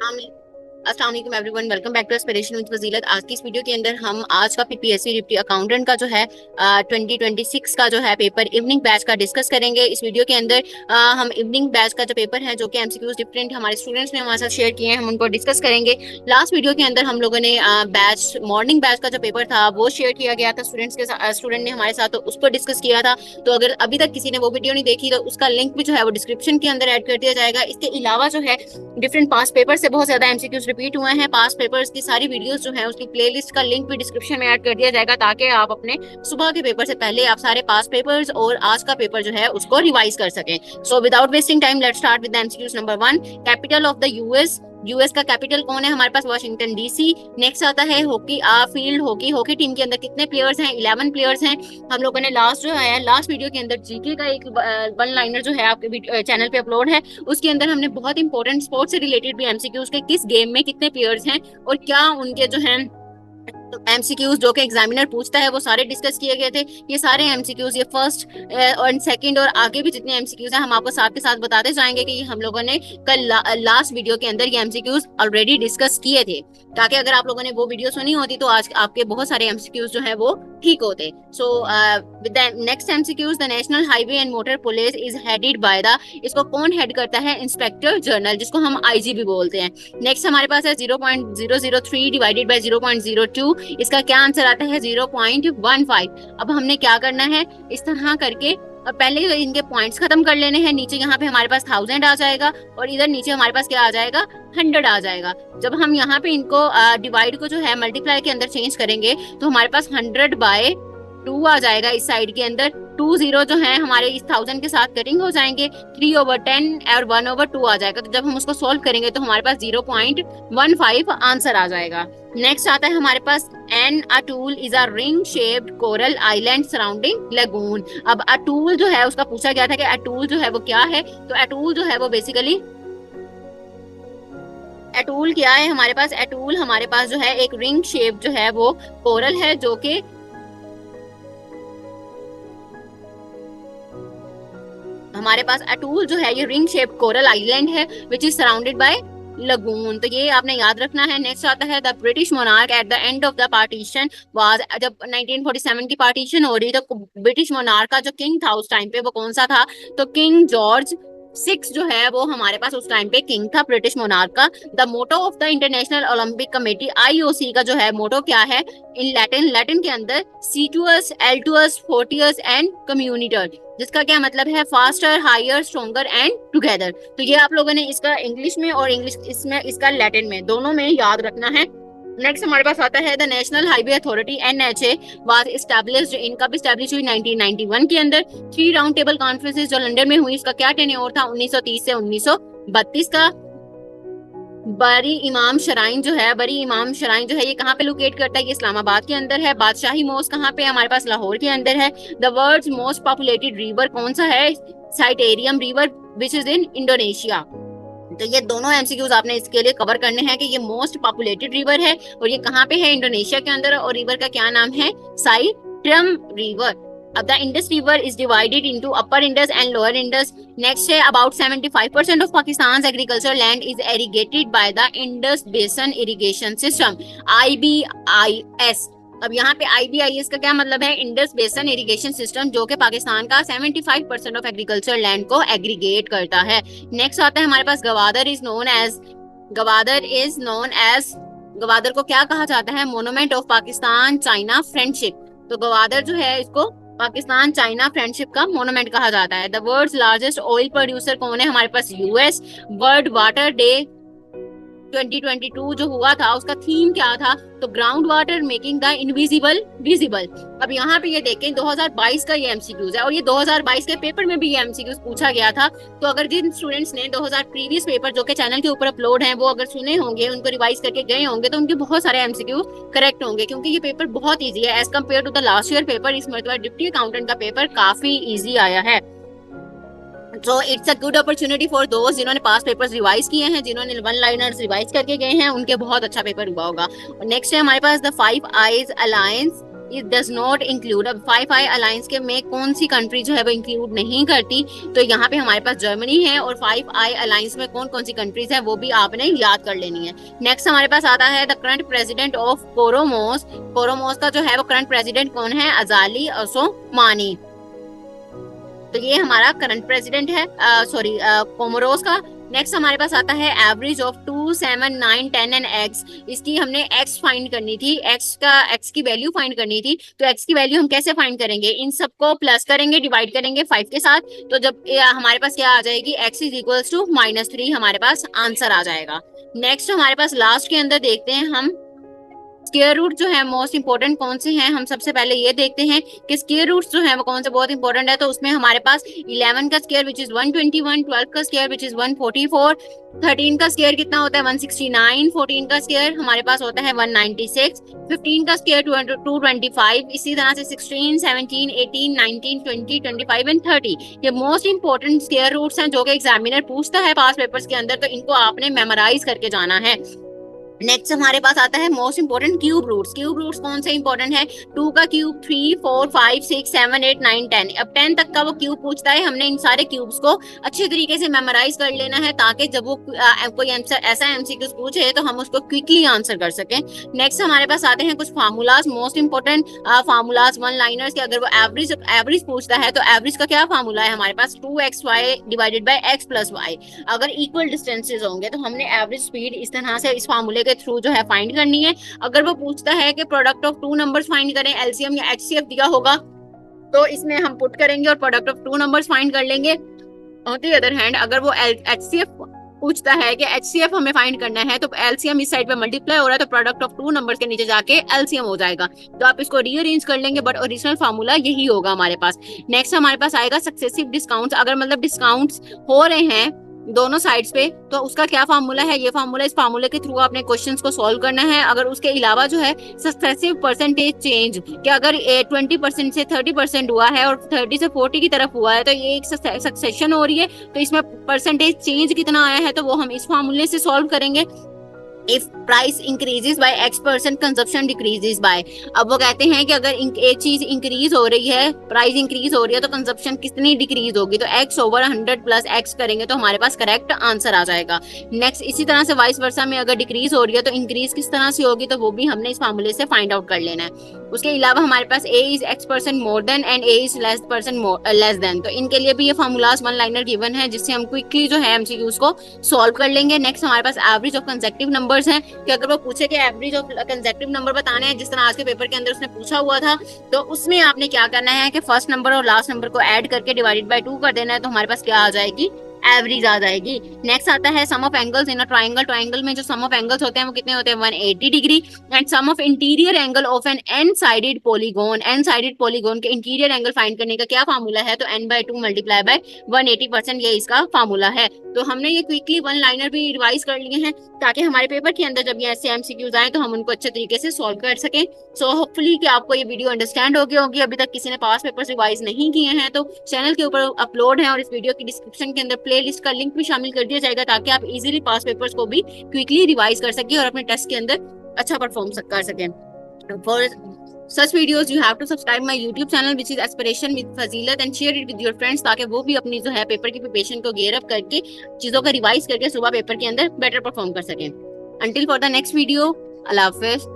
अस्सलाम वालेकुम everyone, welcome back to aspiration with Fazilat. आज की इस वीडियो के अंदर हम आज का पीपीएससी डिप्टी अकाउंटेंट का जो है 2026 का जो है पेपर इवनिंग बैच का डिस्कस करेंगे। इस वीडियो के अंदर हम इवनिंग बैच का जो पेपर है, जो कि एमसीक्यूज डिफरेंट हमारे स्टूडेंट्स ने हमारे साथ शेयर किए हैं, हम उनको डिस्कस करेंगे। लास्ट वीडियो के अंदर हम लोगों ने बैच मॉर्निंग बैच का जो पेपर था वो शेयर किया गया था स्टूडेंट्स के साथ, स्टूडेंट ने हमारे साथ, तो उस पर डिस्कस किया था। तो अगर अभी तक किसी ने वो वीडियो नहीं देखी तो उसका लिंक भी जो है वो डिस्क्रिप्शन के अंदर ऐड कर दिया जाएगा। इसके अलावा जो है डिफरेंट पास पेपर से बहुत ज्यादा एमसीक्यूज रिपीट हुए हैं। पास पेपर्स की सारी वीडियोस जो है उसकी प्लेलिस्ट का लिंक भी डिस्क्रिप्शन में ऐड कर दिया जाएगा, ताकि आप अपने सुबह के पेपर से पहले आप सारे पास पेपर्स और आज का पेपर जो है उसको रिवाइज कर सकें। So without wasting time let's start with MCQs. Number 1, capital of the US. US का कैपिटल कौन है? हमारे पास वाशिंगटन डीसी। नेक्स्ट आता है hockey field hockey. Hockey team के अंदर कितने प्लेयर्स हैं? 11 प्लेयर्स हैं। हम लोगों ने लास्ट वीडियो के अंदर जीके का एक वन लाइनर जो है आपके चैनल पे अपलोड है, उसके अंदर हमने बहुत इंपॉर्टेंट स्पोर्ट्स से रिलेटेड भी एमसीक्यूज के किस गेम में कितने प्लेयर्स हैं और क्या उनके जो है एमसीक्यूज जो कि एग्जामिनर पूछता है वो सारे डिस्कस किए गए थे। ये सारे एमसीक्यूज, ये फर्स्ट और सेकंड और आगे भी जितने एमसीक्यूज हैं हम आपको साथ के साथ बताते जाएंगे कि ये हम लोगों ने कल लास्ट वीडियो के अंदर ये एमसीक्यूज ऑलरेडी डिस्कस किए थे, ताकि अगर आप लोगों ने वो वीडियो सुनी होती तो आज आपके बहुत सारे एमसीक्यूज जो है वो ठीक होते। So with the next MCQs, the national highway and motor police is headed by the, इसको कौन हेड करता है? इंस्पेक्टर जनरल, जिसको हम आईजी भी बोलते हैं। नेक्स्ट हमारे पास है 0.003 डिवाइडेड बाय 0.02, इसका क्या आंसर आता है? 0.15। अब हमने क्या करना है, इस तरह करके पहले इनके पॉइंट्स खत्म कर लेने हैं। नीचे यहाँ पे हमारे पास 1000 आ जाएगा और इधर नीचे हमारे पास क्या आ जाएगा? 100 आ जाएगा। जब हम यहाँ पे इनको डिवाइड को जो है मल्टीप्लाई के अंदर चेंज करेंगे तो हमारे पास 100/2 आ जाएगा। इस साइड के अंदर 2 0 जो है हमारे इस 1000 के साथ कटिंग हो जाएंगे। 3/10 और 1/2 आ जाएगा। तो जब हम उसको सोल्व करेंगे तो हमारे पास 0.15 आंसर आ जाएगा। नेक्स्ट आता है हमारे पास an atoll is a ring shaped coral island surrounding lagoon. अब अटूल जो है उसका पूछा गया था कि अटूल जो है वो क्या है, तो अटूल जो है वो बेसिकली अटूल क्या है हमारे पास? अटूल हमारे पास जो है एक रिंग शेप जो है वो कोरल है, जो कि हमारे पास अटूल जो है ये रिंग शेप कोरल आइलैंड है which is surrounded by lagoon. तो ये आपने याद रखना है। नेक्स्ट आता है the British monarch at the end of the partition was, जब 1947 की पार्टीशन हो रही तो ब्रिटिश मोनार्क का जो किंग था उस टाइम पे वो कौन सा था? तो किंग जॉर्ज 6 जो है वो हमारे पास उस टाइम पे किंग था ब्रिटिश मोनार्क का। The motto of the International Olympic Committee IOC का जो है मोटो क्या है इन लैटिन के अंदर? सीटुअस, एल्टुअस, फोर्टियस एंड कम्युनिटर, जिसका क्या मतलब है? Faster, higher, stronger and together. तो ये आप लोगों ने इसका इंग्लिश में और इंग्लिश इसमें इसका लैटिन में दोनों में याद रखना है। नेक्स्ट हमारे पास आता है the national highway authority NHA was established, इनका भी एस्टैब्लिश हुई 1991 के अंदर। 3 राउंड टेबल कॉन्फ्रेंसेस जो लंदन में हुई, इसका क्या टेन्योर था? 1930 से 1932 का। बरी इमाम शराइन जो है, बरी इमाम शराइन जो है ये कहाँ पे लोकेट करता है? ये इस्लामाबाद के अंदर है। बादशाही मॉस्क कहाँ पे? हमारे पास लाहौर के अंदर है। The world's most populated river कौन सा है? Citarum river which is in Indonesia. तो ये दोनों एमसीक्यूज आपने इसके लिए कवर करने हैं कि ये मोस्ट पॉपुलेटेड रिवर है और ये कहाँ पे है? इंडोनेशिया के अंदर। और रिवर का क्या नाम है? Citarum river. अब the Indus river is divided into upper Indus and lower Indus. Next है about 75% of Pakistan agriculture land is irrigated by the Indus basin irrigation system, IBIS। अब यहाँ पे IBIS का क्या मतलब है? इंडस बेसन इरिगेशन सिस्टम, जो कि पाकिस्तान का 75% ऑफ एग्रीकल्चर लैंड को एग्रीगेट करता है। नेक्स्ट आता है हमारे पास Gwadar is known as, Gwadar को क्या कहा जाता है? Monument of Pakistan China friendship. तो गवादर जो है इसको पाकिस्तान चाइना फ्रेंडशिप का मोनुमेंट कहा जाता है। The world's largest oil producer कौन है? हमारे पास यूएस। वर्ल्ड वाटर डे 2022 जो हुआ था उसका थीम क्या था? तो ground water making the invisible visible. अब यहाँ पे ये देखें 2022 का ये एमसीक्यूज है और ये 2022 के पेपर में भी ये एमसीक्यूज पूछा गया था। तो अगर जिन स्टूडेंट्स ने 2000 प्रीवियस पेपर जो कि चैनल के ऊपर अपलोड हैं वो अगर सुने होंगे, उनको रिवाइज करके गए होंगे, तो उनके बहुत सारे एमसीक्यूज करेक्ट होंगे, क्योंकि ये पेपर बहुत ईजी है as compare to the last year paper. इस मरतबा डिप्टी अकाउंटेंट का पेपर काफी ईजी आया है। So it's a good opportunity for दोस्त जिन्होंने पास पेपर्स रिवाइज किए हैं, जिन्होंने वन लाइनर्स रिवाइज करके गए हैं, उनके बहुत अच्छा पेपर हुआ होगा। नेक्स्ट है हमारे पास the 5 eyes alliance it does not include. अब 5 आई अलायंस के में कौन सी कंट्री जो है वो इंक्लूड नहीं करती, तो यहाँ पे हमारे पास जर्मनी है, और 5 आई अलायंस में कौन कौन सी कंट्रीज है वो भी आपने याद कर लेनी है। नेक्स्ट हमारे पास आता है द करंट प्रेसिडेंट ऑफ कोरोमोस। कोरोमोस का जो है वो करंट प्रेसिडेंट कौन है? Azali Assoumani. तो ये हमारा करंट प्रेसिडेंट है सॉरी कोमोरोस का। नेक्स्ट हमारे पास आता है एवरेज ऑफ 2, 7, 9, 10 एंड एक्स। इसकी हमने एक्स फाइंड करनी थी, एक्स की वैल्यू फाइंड करनी थी। तो एक्स की वैल्यू हम कैसे फाइंड करेंगे? इन सबको प्लस करेंगे, डिवाइड करेंगे 5 के साथ। तो जब हमारे पास क्या आ जाएगी? एक्स इज इक्वल्स टू -3 हमारे पास आंसर आ जाएगा। नेक्स्ट हमारे पास लास्ट के अंदर देखते हैं हम स्क्वायर रूट जो है मोस्ट इंपोर्टेंट कौन से हैं। हम सबसे पहले ये देखते हैं कि स्क्वायर रूट्स जो है वो कौन से बहुत इंपॉर्टेंट है। तो उसमें हमारे पास 11 का स्क्वायर विच इज 121, 12 का स्क्वायर विच इज 144, 13 का स्क्वायर कितना होता है? 169, 14 का स्क्वायर हमारे पास होता है 196, 15 का स्क्वायर 225, इसी तरह से 16, 17, 18, 19, 20, 25 एंड 30 ये मोस्ट इंपोर्टेंट स्क्वायर रूट्स हैं जो कि एग्जामिनर पूछता है पास पेपर्स के अंदर, तो इनको आपने मेमोराइज करके जाना है। नेक्स्ट हमारे पास आता है most important cube roots. Cube roots कौन से इंपॉर्टेंट है? 2 का क्यूब 3, 4, 5, 6, 7, 8, 9, 10। अब 10 तक का वो क्यूब पूछता है, हमने इन सारे क्यूब्स को अच्छे तरीके से मेमोराइज कर लेना है ताकि जब वो कोई ऐसा एमसीक्यूज पूछे तो हम उसको क्विकली आंसर कर सकें। नेक्स्ट हमारे पास आते हैं कुछ formulas, most important formulas, one liners के। अगर वो एवरेज पूछता है तो एवरेज का क्या फार्मूला है हमारे पास? 2xy divided by x plus y. अगर इक्वल डिस्टेंसेज होंगे तो हमने एवरेज स्पीड इस तरह से इस फार्मूले के थ्रू जो है फाइंड करनी है। अगर वो पूछता है कि प्रोडक्ट ऑफ 2 नंबर्स फाइंड करें, एलसीएम या एचसीएफ दिया होगा तो इसमें हम पुट करेंगे और प्रोडक्ट ऑफ 2 नंबर्स फाइंड कर लेंगे। ऑन द अदर हैंड अगर वो एचसीएफ पूछता है कि एचसीएफ हमें फाइंड करना है तो एलसीएम इस साइड पे मल्टीप्लाई हो रहा है तो प्रोडक्ट ऑफ 2 नंबर्स के नीचे जाके एलसीएम हो जाएगा। तो आप इसको रीअरेंज कर लेंगे बट ओरिजिनल फार्मूला यही होगा हमारे पास। नेक्स्ट हमारे पास आएगा सक्सेसिव डिस्काउंट्स। अगर मतलब डिस्काउंट्स हो रहे हैं दोनों साइड्स पे तो उसका क्या फार्मूला है? ये फार्मूला, इस फार्मूले के थ्रू आपने क्वेश्चंस को सॉल्व करना है। अगर उसके अलावा जो है सक्सेसिव परसेंटेज चेंज कि अगर 20% से 30% हुआ है और 30 से 40 की तरफ हुआ है तो ये एक सक्सेशन हो रही है, तो इसमें परसेंटेज चेंज कितना आया है तो वो हम इस फार्मूले से सॉल्व करेंगे। If price increases by x%, consumption decreases by. अब वो कहते हैं कि अगर एक चीज इंक्रीज हो रही है, प्राइस इंक्रीज हो रही है तो कंजप्शन कितनी डिक्रीज होगी? तो x/100 प्लस x करेंगे तो हमारे पास करेक्ट आंसर आ जाएगा। नेक्स्ट इसी तरह से वाइस वर्सा में अगर डिक्रीज हो रही है तो इंक्रीज किस तरह से होगी तो वो भी हमने इस फार्मूले से फाइंड आउट कर लेना है। उसके अलावा हमारे पास a is x% more than and a is less than, तो इनके लिए भी ये फार्मूलाज वन लाइनर गिवन है जिससे हम क्विकली जो है एमसीक्यूज को सॉल्व कर लेंगे। नेक्स्ट हमारे पास एवरेज ऑफ कंसेक्टिव नंबर्स हैं कि अगर वो पूछे कि एवरेज ऑफ कंसेक्टिव नंबर बताने हैं जिस तरह आज के पेपर के अंदर उसने पूछा हुआ था, तो उसमें आपने क्या करना है कि फर्स्ट नंबर और लास्ट नंबर को ऐड करके डिवाइडेड बाय 2 कर देना है तो हमारे पास क्या आ जाएगी? एवरेज आ जाएगी। नेक्स्ट आता है sum of angles in a triangle. Triangle में जो सम ऑफ एंगल्स होते हैं वो कितने होते हैं? 180 degree. And sum of interior angle of an n sided polygon. N sided polygon के इंटीरियर एंगल फाइंड करने का क्या फार्मूला है? तो n/2 मल्टीप्लाई बाय 180% ये इसका फार्मूला है। तो हमने ये क्विकली वन लाइनर भी रिवाइज कर लिए हैं ताकि हमारे पेपर के अंदर जब ये ऐसे एमसीक्यूज आए तो हम उनको अच्छे तरीके से सॉल्व कर सकें। सो होपफुली कि आपको ये वीडियो अंडरस्टैंड हो गया होगी। अभी तक किसी ने पास पेपर्स रिवाइज नहीं किए हैं तो चैनल के ऊपर अपलोड है और इस वीडियो की डिस्क्रिप्शन के अंदर प्लेलिस्ट का लिंक भी शामिल कर दिया जाएगा ताकि आप इजीली पास पेपर्स को भी क्विकली रिवाइज कर सकें और अपने टेस्ट के अंदर अच्छा परफॉर्म कर सकें। For such videos you have to subscribe my YouTube channel which is Aspiration with Fazilat and share it with your friends ताकि वो भी अपनी जो है पेपर की प्रिपरेशन को gear up करके चीजों का रिवाइज करके सुबह पेपर के अंदर बेटर परफॉर्म कर सकें। Until for the next video, Allah Hafiz.